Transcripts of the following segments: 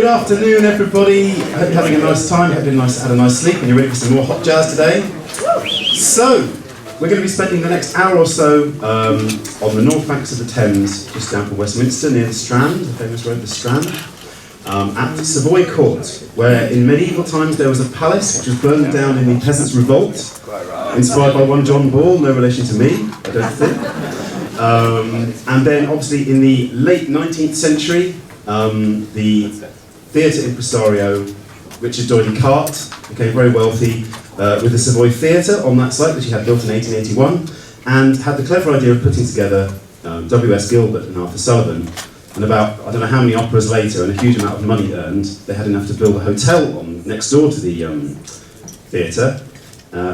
Good afternoon, everybody. I hope you're having a nice time. Hope you're had a nice sleep and you're ready for some more hot jazz today. So, we're going to be spending the next hour or so on the north banks of the Thames, just down from Westminster, near the Strand, the famous road, the Strand, at Savoy Court, where in medieval times there was a palace which was burned down in the Peasants' Revolt, inspired by one John Ball, no relation to me, I don't think. And then, obviously, in the late 19th century, the theatre impresario Richard Doyley-Carte became very wealthy with the Savoy Theatre on that site, which he had built in 1881, and had the clever idea of putting together W.S. Gilbert and Arthur Sullivan. And about, I don't know how many operas later, and a huge amount of money earned, they had enough to build a hotel next door to the theatre,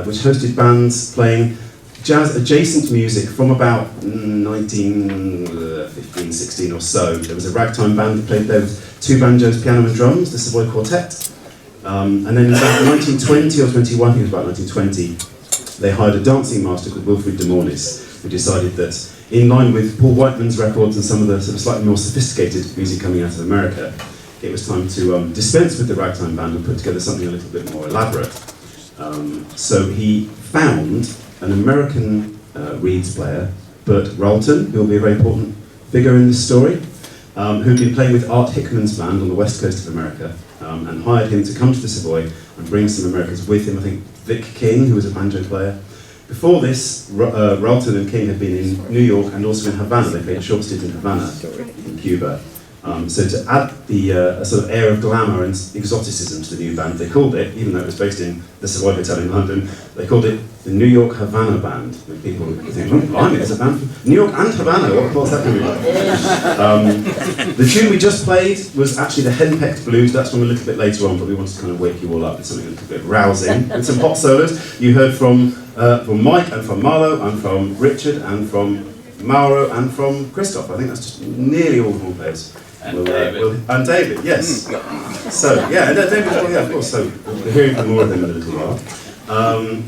which hosted bands playing jazz-adjacent music from about 1915, 16 or so. There was a ragtime band that played there with two banjos, piano and drums, the Savoy Quartet. And then in about 1920 or 21, I think it was about 1920, they hired a dancing master called Wilfrid de Mornis, who decided that, in line with Paul Whiteman's records and some of the sort of slightly more sophisticated music coming out of America, it was time to dispense with the ragtime band and put together something a little bit more elaborate. So he found an American reeds player, Bert Ralton, who will be a very important figure in this story, who'd been playing with Art Hickman's band on the west coast of America, and hired him to come to the Savoy and bring some Americans with him. I think Vic King, who was a banjo player. Before this, Ralton and King had been in New York and also in Havana. They played a short stint in Havana, in Cuba. So to add a sort of air of glamour and exoticism to the new band, they called it, even though it was based in the Savoy Hotel in London, they called it the New York Havana Band. And people would think, oh, blimey, it's a band from New York and Havana, what's that going to be like? The tune we just played was actually the Henpecked Blues. That's one a little bit later on, but we wanted to kind of wake you all up with something a little bit rousing, with some hot solos. You heard from Mike and from Malo and from Richard and from Mauro and from Christoph. I think that's just nearly all the horn players. And David. And David, yes. So, yeah, and David, well, yeah, of course, so we're hearing from more of them in a little while.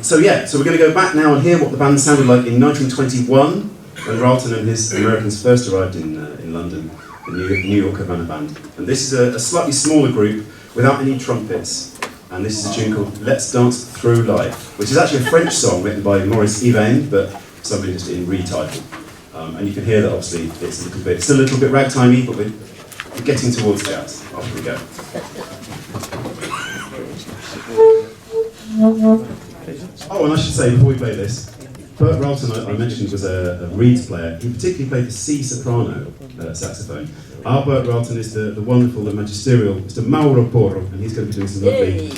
So we're going to go back now and hear what the band sounded like in 1921, when Ralton and his Americans first arrived in London, the New York Havana Band. And this is a slightly smaller group, without any trumpets, and this is a tune called Let's Dance Through Life, which is actually a French song written by Maurice Yvain, but somebody just in retitle. And you can hear that obviously it's still a little bit ragtimey, but we're getting towards jazz. Off we go. Oh, and I should say before we play this, Bert Ralton, I mentioned, was a reeds player. He particularly played the C soprano saxophone. Our Bert Ralton is the wonderful, the magisterial Mr. Mauro Porro, and he's going to be doing some lovely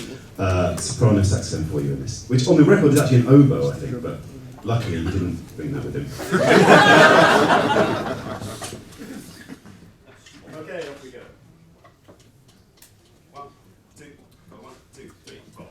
soprano saxophone for you in this, which on the record is actually an oboe, I think, but luckily he didn't bring that with him. Okay, off we go. 1, 2, 3, 4.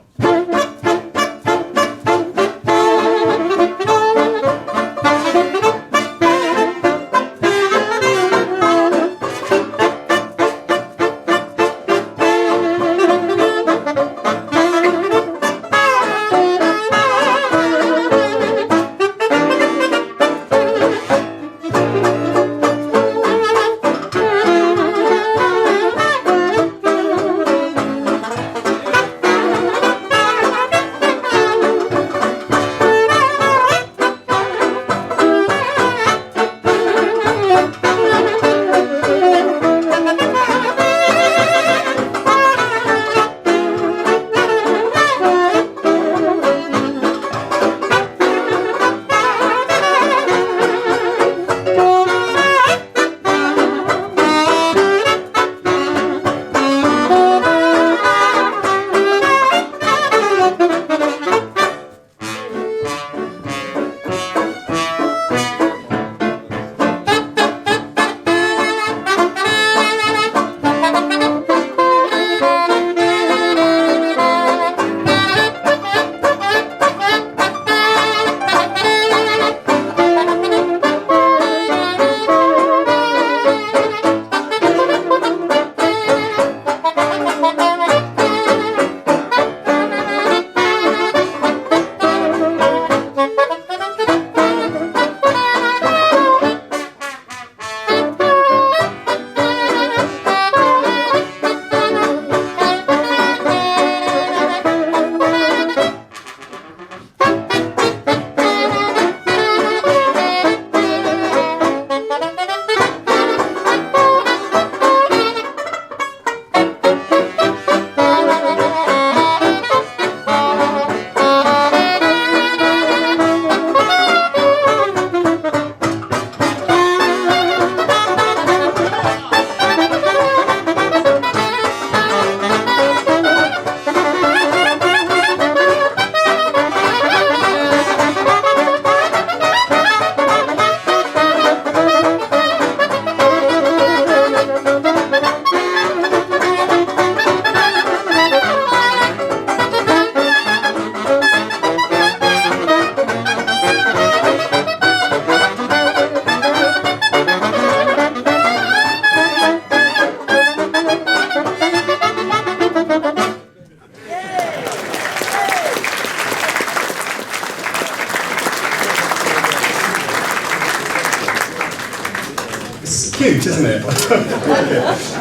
cute, isn't it?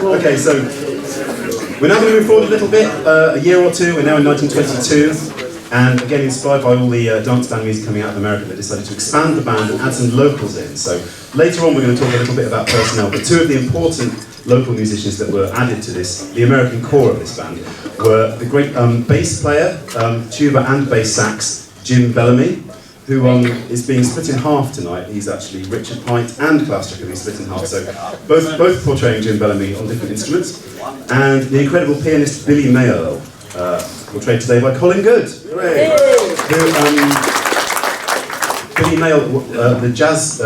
Okay, so we're now going to move forward a little bit, a year or two. We're now in 1922, and again inspired by all the dance band music coming out of America, they decided to expand the band and add some locals in. So later on we're going to talk a little bit about personnel, but two of the important local musicians that were added to this, the American core of this band, were the great bass player, tuba and bass sax, Jim Bellamy, who is being split in half tonight. He's actually Richard Pite and Claus Jacobi split in half, so both portraying Jim Bellamy on different instruments. And the incredible pianist Billy Mayo, portrayed today by Colin Good. Hooray! Billy Mayo, the jazz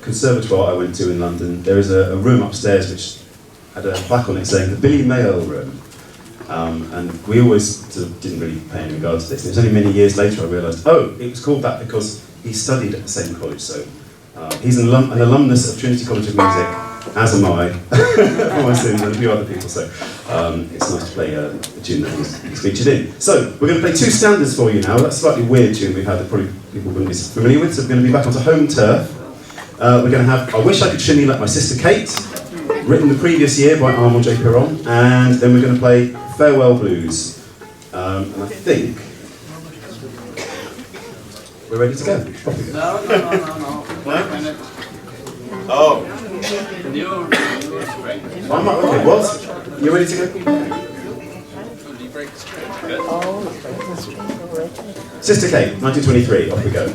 conservatoire I went to in London, there is a room upstairs which had a plaque on it saying the Billy Mayo room. And we always sort of didn't really pay any regard to this. It was only many years later I realised, oh, it was called that because he studied at the same college. So he's an alumnus of Trinity College of Music, as am I, for my sins, and a few other people. So it's nice to play a tune that he's featured in. So we're going to play two standards for you now. That's a slightly weird tune we've had that probably people wouldn't be familiar with. So we're going to be back onto home turf. We're going to have I Wish I Could Shimmy Like My Sister Kate, written the previous year by Armand J. Piron, and then we're going to play Farewell Blues. And I think we're ready to go. No. Wait a minute. Oh. New string. Okay, what? You ready to go? Sister Kate, 1923, off we go.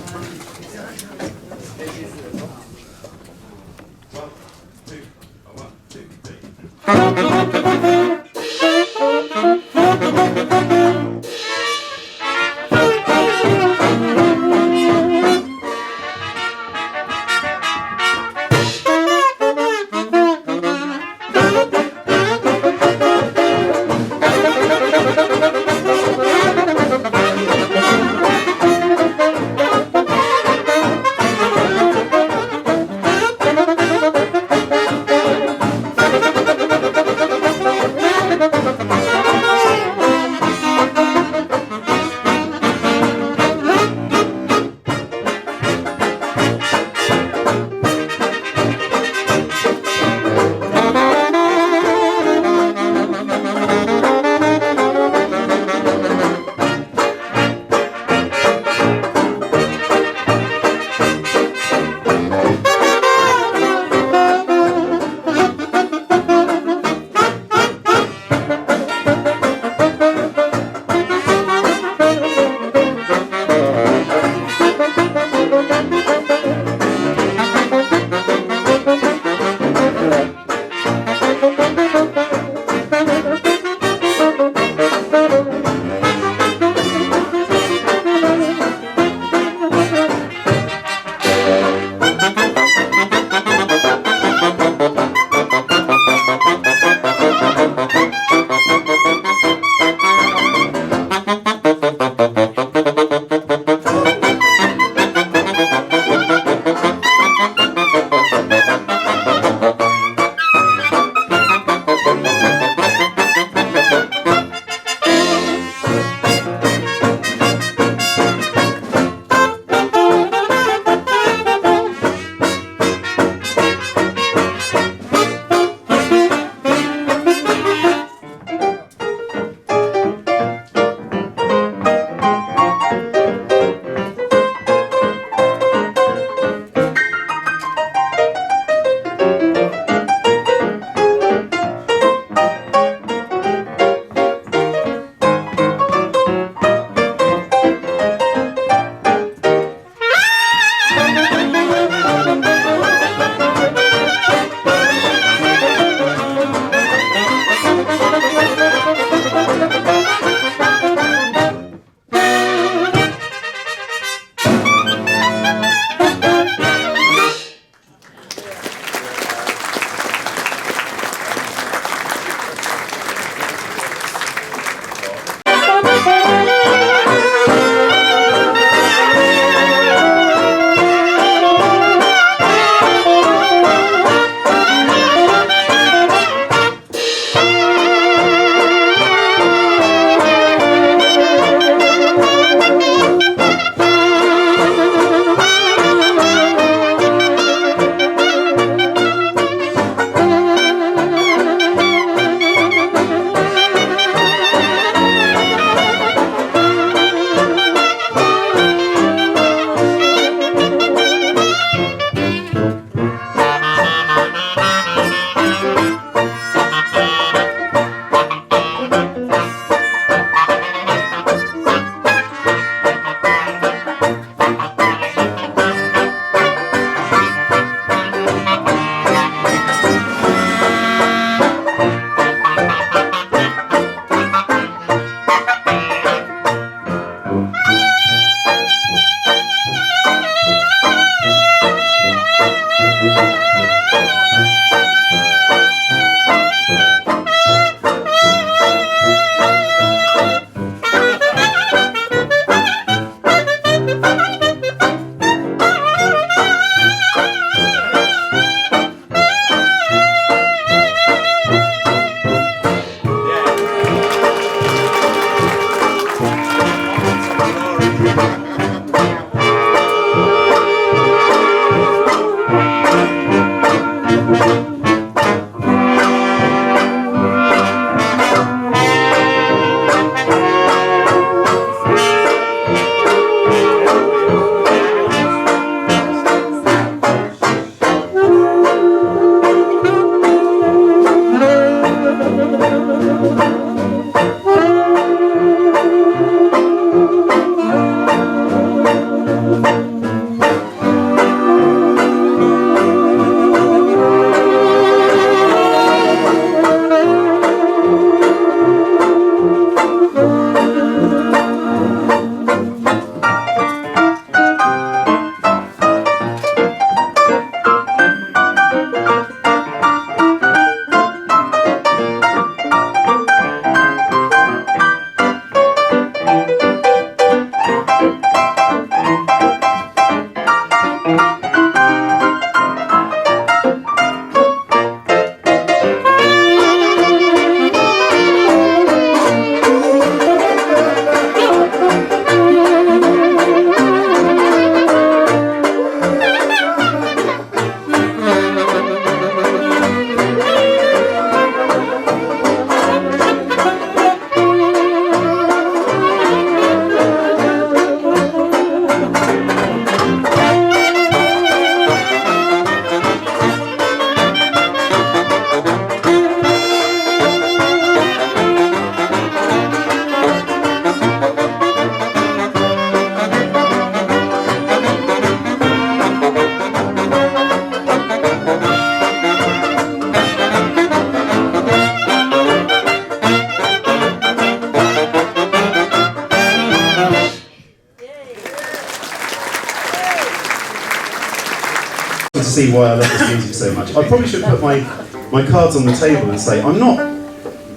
see why I love this music so much. I probably should put my cards on the table and say I'm not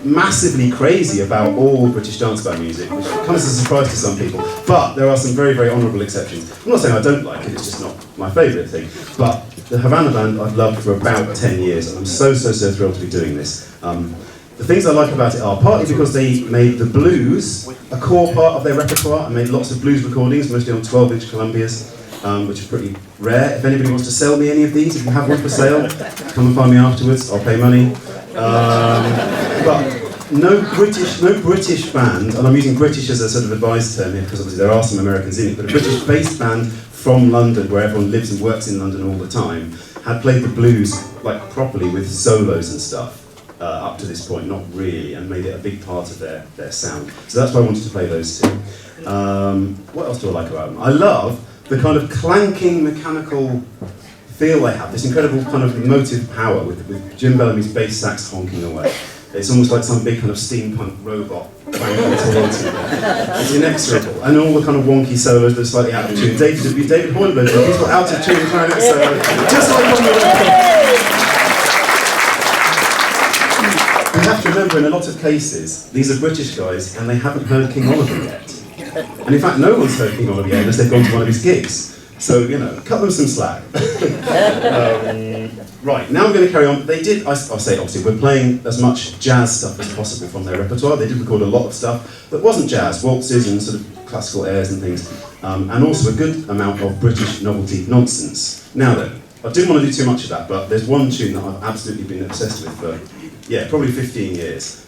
massively crazy about all British dance band music, which comes as a surprise to some people, but there are some very, very honourable exceptions. I'm not saying I don't like it, it's just not my favourite thing. But the Havana Band I've loved for about 10 years, and I'm so thrilled to be doing this. The things I like about it are partly because they made the blues a core part of their repertoire and made lots of blues recordings, mostly on 12-inch Columbias, which are pretty rare. If anybody wants to sell me any of these, if you have one for sale, come and find me afterwards, I'll pay money. But no British band, and I'm using British as a sort of advised term here because obviously there are some Americans in it, but a British-based band from London, where everyone lives and works in London all the time, had played the blues like properly with solos and stuff up to this point, not really, and made it a big part of their sound. So that's why I wanted to play those two. What else do I like about them? I love the kind of clanking mechanical feel they have, this incredible kind of emotive power with Jim Bellamy's bass sax honking away. It's almost like some big kind of steampunk robot clanking towards you. It's inexorable. And all the kind of wonky solos that are slightly out of tune. David Horniblow did a beautiful out of tune clarinet solo, just like on the record. You have to remember, in a lot of cases, these are British guys and they haven't heard King Oliver yet. And in fact, no one's heard King Oliver yet unless they've gone to one of his gigs. So, you know, cut them some slack. Right, now I'm going to carry on. I'll say obviously, we're playing as much jazz stuff as possible from their repertoire. They did record a lot of stuff that wasn't jazz, waltzes and sort of classical airs and things, and also a good amount of British novelty nonsense. Now then, I didn't want to do too much of that, but there's one tune that I've absolutely been obsessed with for, probably 15 years.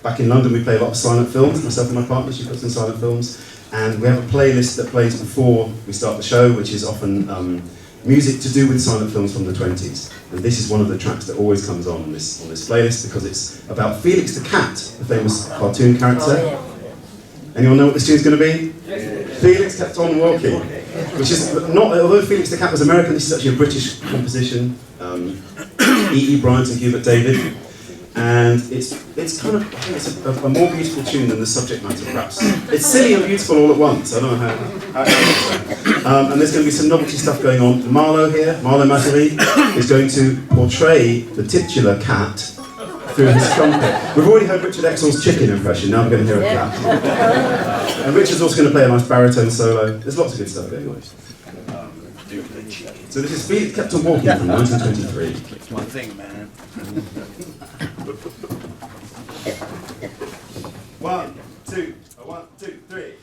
Back in London, we play a lot of silent films. Myself and my partner, she puts in silent films. And we have a playlist that plays before we start the show, which is often music to do with silent films from the 20s. And this is one of the tracks that always comes on this playlist because it's about Felix the Cat, the famous cartoon character. Anyone know what this tune's going to be? Felix Kept On Walking, which is not, although Felix the Cat was American, this is actually a British composition. E.E. Bryant and Hubert David. And it's kind of, I think it's a more beautiful tune than the subject matter, perhaps. It's silly and beautiful all at once. I don't know how it happens. And there's going to be some novelty stuff going on. Malo here, Malo Mazurie, is going to portray the titular cat through his trumpet. We've already heard Richard Exall's chicken impression, now we're going to hear a cat. And Richard's also going to play a nice baritone solo. There's lots of good stuff going on. So this is Felix Kept On Walking from 1923. It's my thing, man. 1, 2, 1, 2, 3.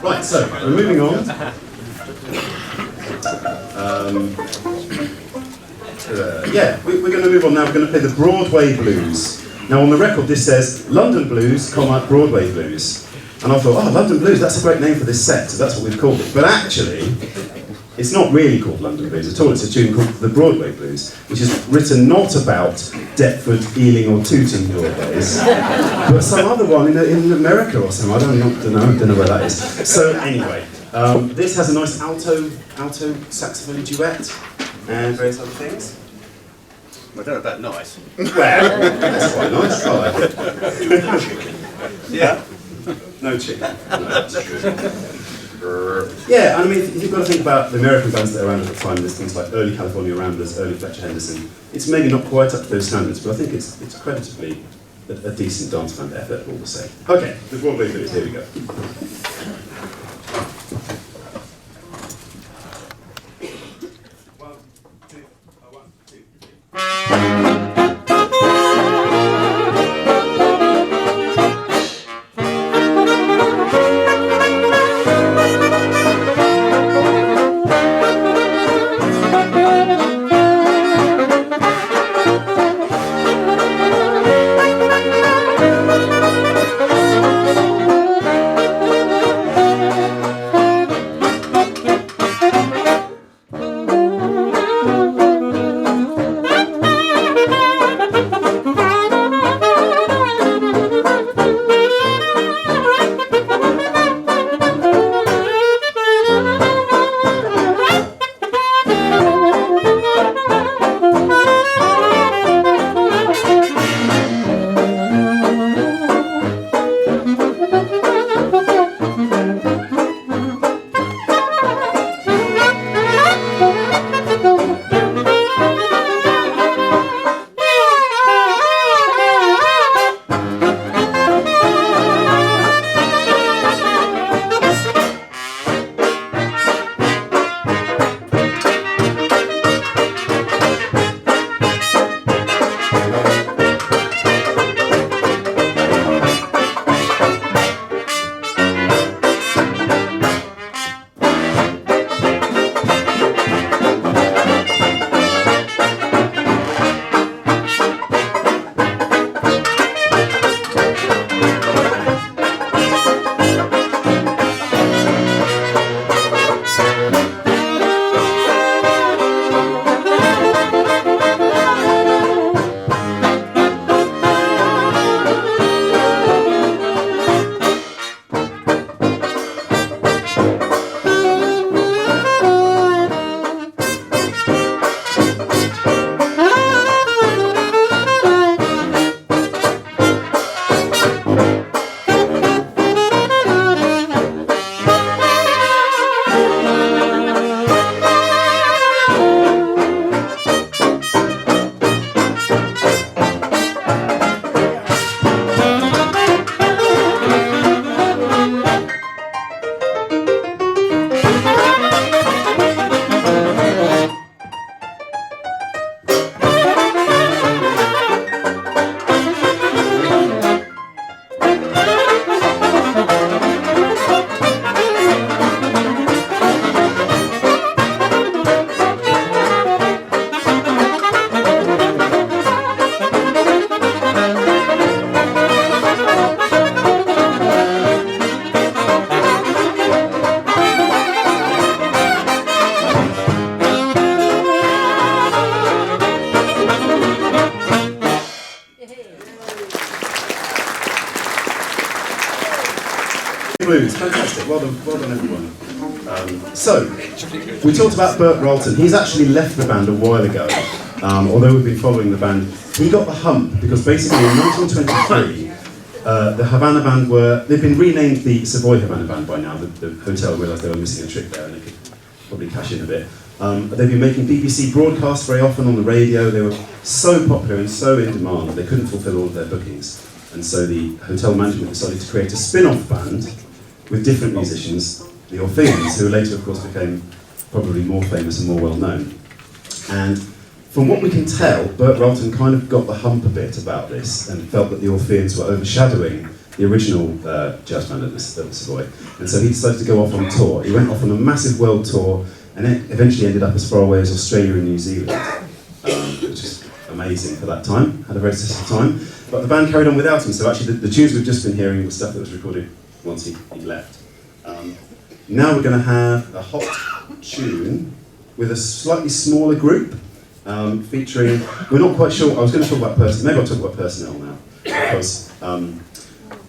Right, so we're moving on. We're going to move on now. We're going to play the Broadway Blues. Now on the record this says London Blues, Broadway Blues. And I thought, oh, London Blues, that's a great name for this set, so that's what we've called it. But actually, it's not really called London Blues at all. It's a tune called the Broadway Blues, which is written not about Deptford, Ealing or Tooting Broadways, but some other one in America or something. I don't know where that is. So anyway, this has a nice alto saxophone duet and various other things. I don't know about nice. Well, that's quite nice. I like it. Yeah. No chicken. Yeah, I mean, you've got to think about the American bands that are around at the time. There's things like early California Ramblers, early Fletcher Henderson. It's maybe not quite up to those standards, but I think it's creditably a decent dance band effort all the same. Okay, the Broadway Blues, here we go. 1, 2, 1, 2, 3. Blues, fantastic. Well done everyone. So, we talked about Bert Ralton. He's actually left the band a while ago, although we've been following the band. He got the hump because basically in 1923, the Havana Band they'd been renamed the Savoy Havana Band by now. The hotel realised they were missing a trick there and they could probably cash in a bit. They'd been making BBC broadcasts very often on the radio. They were so popular and so in demand that they couldn't fulfil all of their bookings. And so the hotel management decided to create a spin-off band with different musicians, the Orpheans, who later of course became probably more famous and more well known. And from what we can tell, Bert Ralton kind of got the hump a bit about this and felt that the Orpheans were overshadowing the original jazz band at the Savoy. And so he decided to go off on tour. He went off on a massive world tour, and it eventually ended up as far away as Australia and New Zealand, which is amazing for that time. Had a very successful time. But the band carried on without him, so actually the tunes we've just been hearing were stuff that was recorded once he left. Now we're going to have a hot tune with a slightly smaller group, featuring, we're not quite sure, I was going to talk about maybe I'll talk about personnel now, because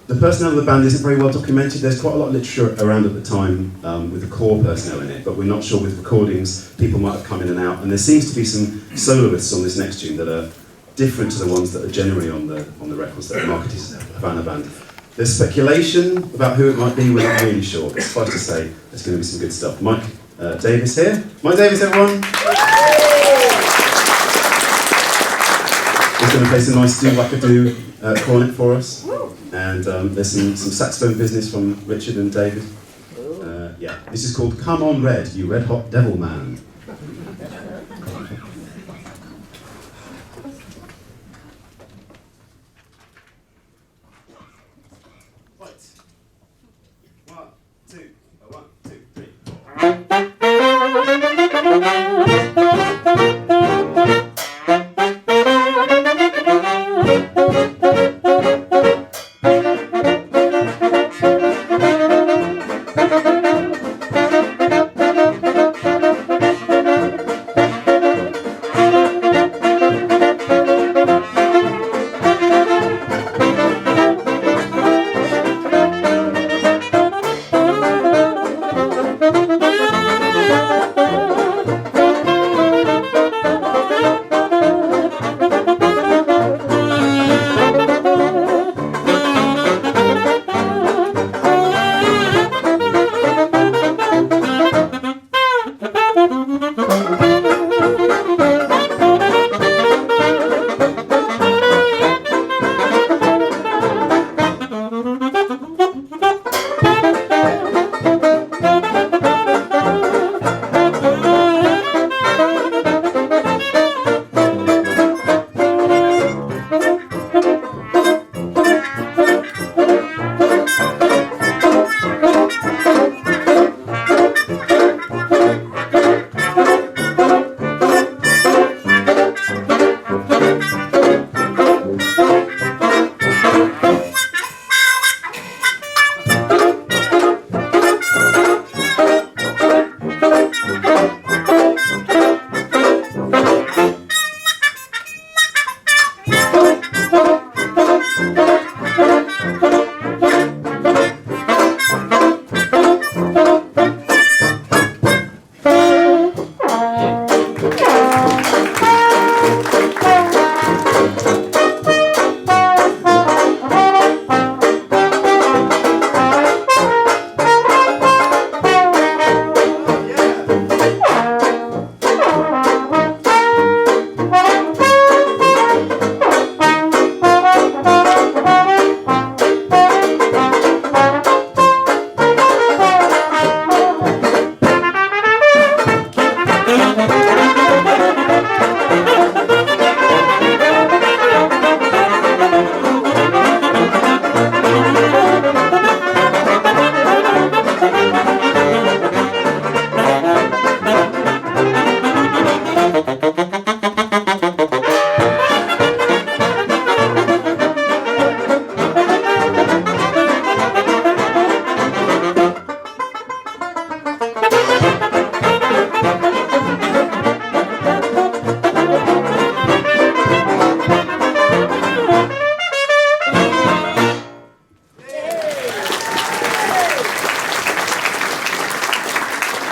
the personnel of the band isn't very well documented. There's quite a lot of literature around at the time with the core personnel in it, but we're not sure with recordings, people might have come in and out, and there seems to be some soloists on this next tune that are different to the ones that are generally on the records that are marketed as Havana Band. There's speculation about who it might be, we're not really sure, but suffice to say, there's going to be some good stuff. Mike Davis here. Mike Davis, everyone! He's going to play some nice do-wacka-do cornet for us. And there's some saxophone business from Richard and David. Yeah, this is called Come On Red, You Red Hot Devil Man.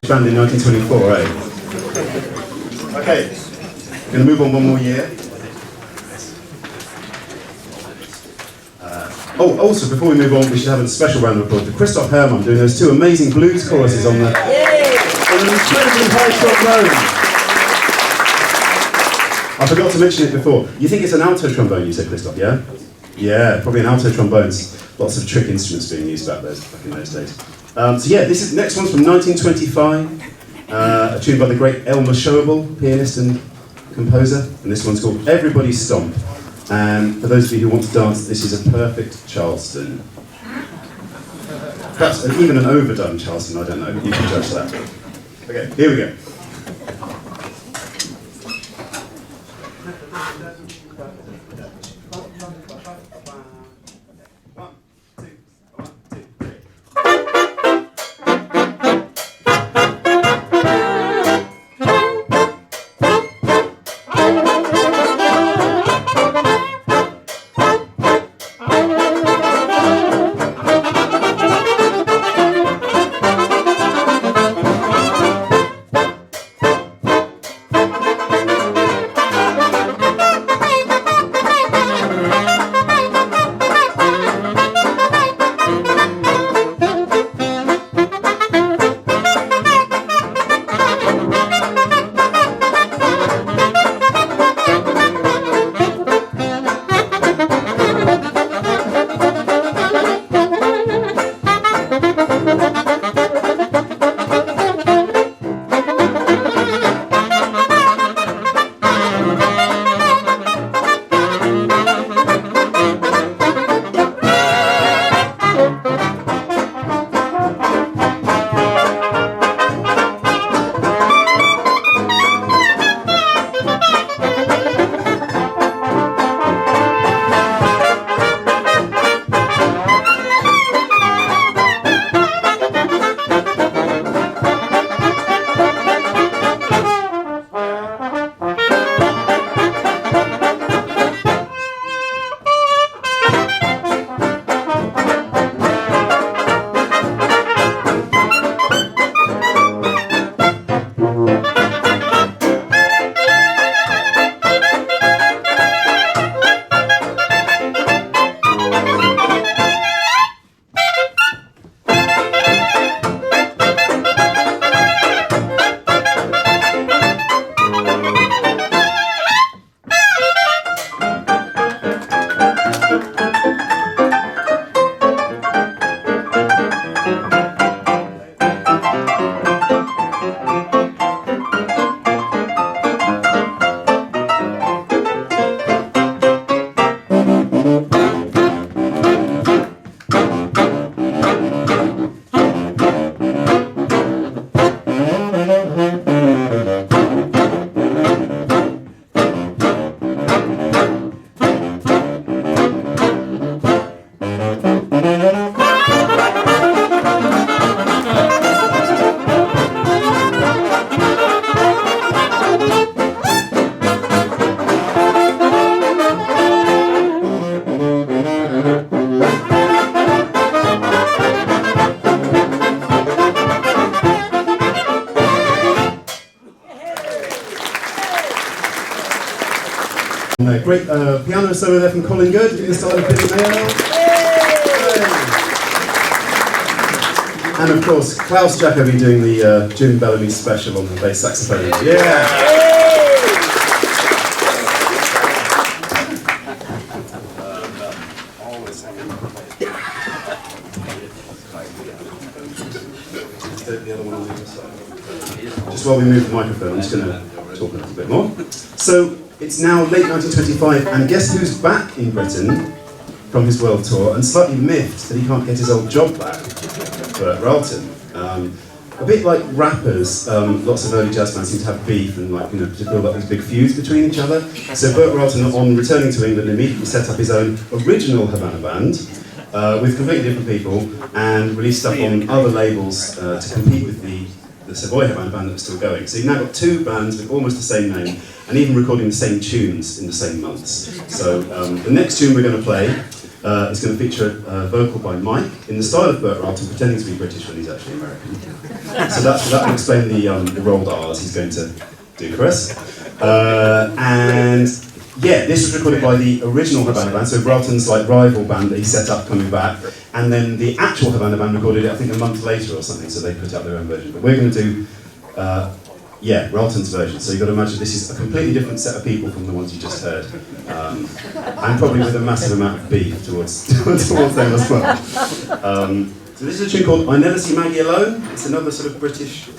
Band in 1924, eh? Okay, going to move on one more year. Also, before we move on, we should have a special round of applause for Christoph Hermann doing those two amazing blues choruses on the incredibly high trombone. I forgot to mention it before. You think it's an alto trombone, you said, Christoph, yeah? Yeah, probably an alto trombone. Lots of trick instruments being used back in those days. So yeah, next one's from 1925, a tune by the great Elmer Schobel, pianist and composer, and this one's called Everybody Stomp. And for those of you who want to dance, this is a perfect Charleston. Perhaps even an overdone Charleston, I don't know. You can judge that. Okay, here we go. Great piano solo there from Colin Good in the style of Billy Mayo. And of course, Claus Jacobi doing the June Bellamy special on the bass saxophone. Yeah! Just while we move the microphone, I'm just going to talk a little bit more. So, it's now late 1925, and guess who's back in Britain from his world tour, and slightly miffed that he can't get his old job back? Bert Ralton. A bit like rappers, lots of early jazz bands seem to have beef and to build up these big feuds between each other. So Bert Ralton, on returning to England, immediately set up his own original Havana Band with completely different people, and released stuff on other labels to compete with the Savoy Havana Band that was still going. So you've now got two bands with almost the same name, and even recording the same tunes in the same months. So the next tune we're going to play is going to feature a vocal by Mike in the style of Bert Ralton, pretending to be British when he's actually American. So that will explain the rolled R's he's going to do for us. And yeah, this was recorded by the original Havana Band, so Ralton's rival band that he set up coming back, and then the actual Havana Band recorded it I think a month later or something, so they put out their own version. But we're going to do Ralton's version. So you've got to imagine this is a completely different set of people from the ones you just heard, and probably with a massive amount of beef towards them as well. So this is a tune called "I Never See Maggie Alone." It's another sort of British,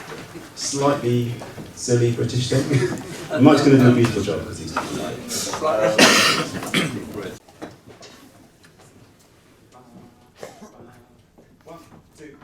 slightly silly British thing. Mike's going to do a beautiful job because he's. One, two.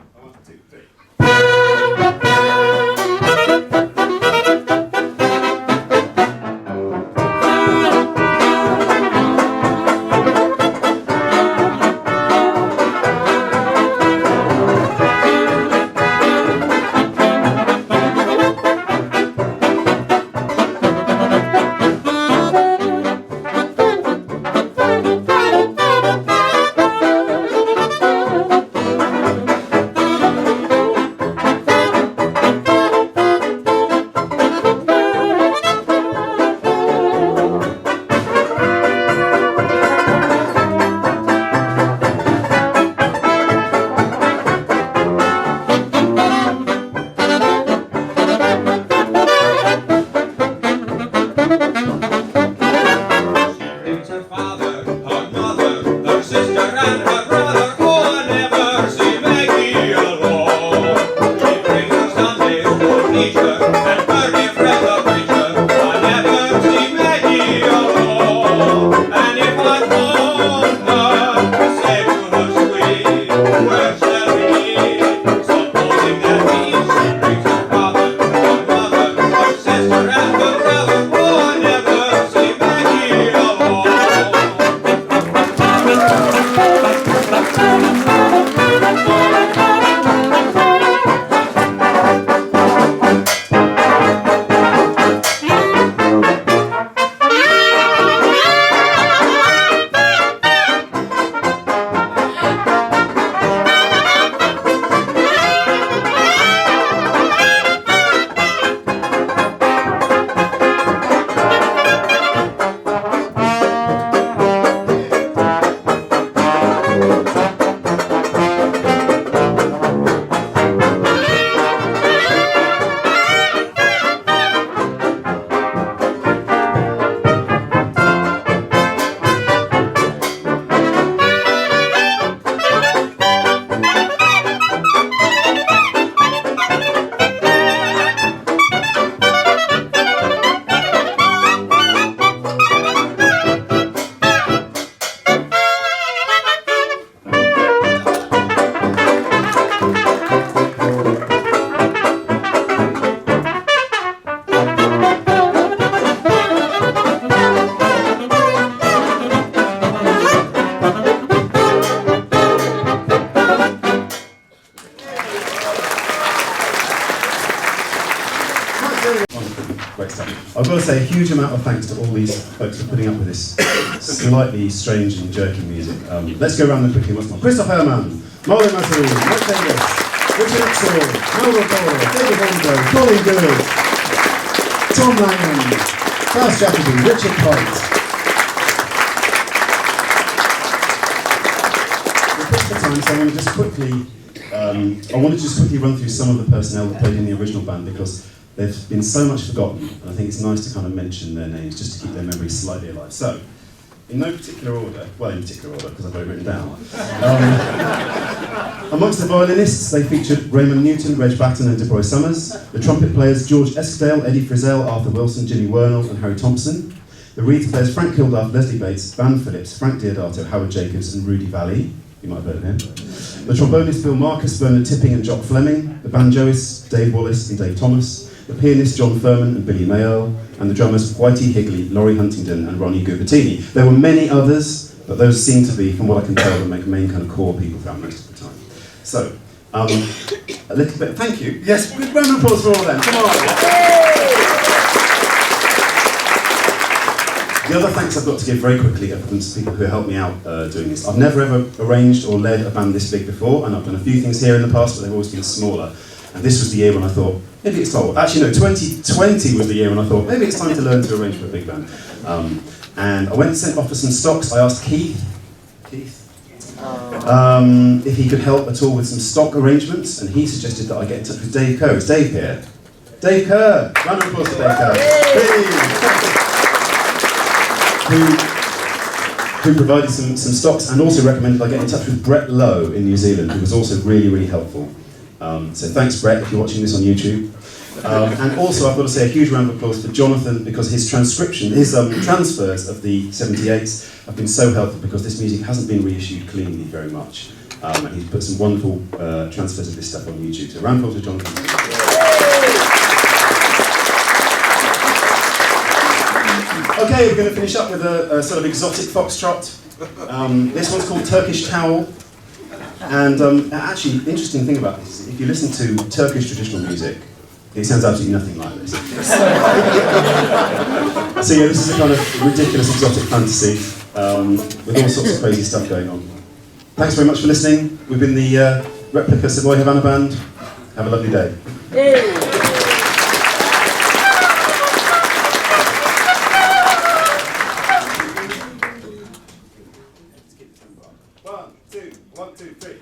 Great stuff. I've got to say a huge amount of thanks to all these folks for putting up with this slightly strange and jerky music. Let's go around them quickly once more. Christoph Hermann, Malo Mazurie, Mike Davis, Richard Exall, Mauro Porro, David Horniblow, Colin Good, Tom Langham, Claus Jacobi, Richard Pite. For time, so I want to just quickly run through some of the personnel that played in the original band because they've been so much forgotten, and I think it's nice to kind of mention their names just to keep their memories slightly alive. So, in no particular order, well, in particular order because I've got it written down. Amongst the violinists, they featured Raymond Newton, Reg Batten, and DeBroy Summers. The trumpet players George Eskdale, Eddie Frizzell, Arthur Wilson, Jimmy Wernell, and Harry Thompson. The reed players Frank Kilduff, Leslie Bates, Van Phillips, Frank Diodato, Howard Jacobs, and Rudy Valley. You might have heard of him. The trombonists Bill Marcus, Bernard Tipping, and Jock Fleming. The banjoists Dave Wallace and Dave Thomas. The pianists John Furman and Billy Mayo. And the drummers Whitey Higley, Laurie Huntington, and Ronnie Gubertini. There were many others, but those seem to be, from what I can tell, the main kind of core people throughout most of the time. So, a little bit. Thank you. Yes, good round of applause for all of them. Come on. The other thanks I've got to give very quickly are from people who helped me out doing this. I've never ever arranged or led a band this big before, and I've done a few things here in the past, but they've always been smaller. And this was the year when I thought, maybe it's time. Actually, no, 2020 was the year when I thought, maybe it's time to learn to arrange for a big band. And I went and sent off for some stocks. I asked Keith, if he could help at all with some stock arrangements, and he suggested that I get in touch with Dave Kerr. Is Dave here? Dave Kerr! Round of applause for Dave Kerr. Who provided some stocks and also recommended I get in touch with Brett Lowe in New Zealand, who was also really, really helpful. So thanks, Brett, if you're watching this on YouTube. And also, I've got to say a huge round of applause for Jonathan because his transfers of the 78s have been so helpful because this music hasn't been reissued cleanly very much. And he's put some wonderful transfers of this stuff on YouTube. So round of applause for Jonathan. Okay, we're going to finish up with a sort of exotic foxtrot. This one's called Turkish Towel. And actually, interesting thing about this is if you listen to Turkish traditional music, it sounds absolutely nothing like this. So yeah, this is a kind of ridiculous exotic fantasy with all sorts of crazy stuff going on. Thanks very much for listening. We've been the replica Savoy Havana Band. Have a lovely day. One, two, three.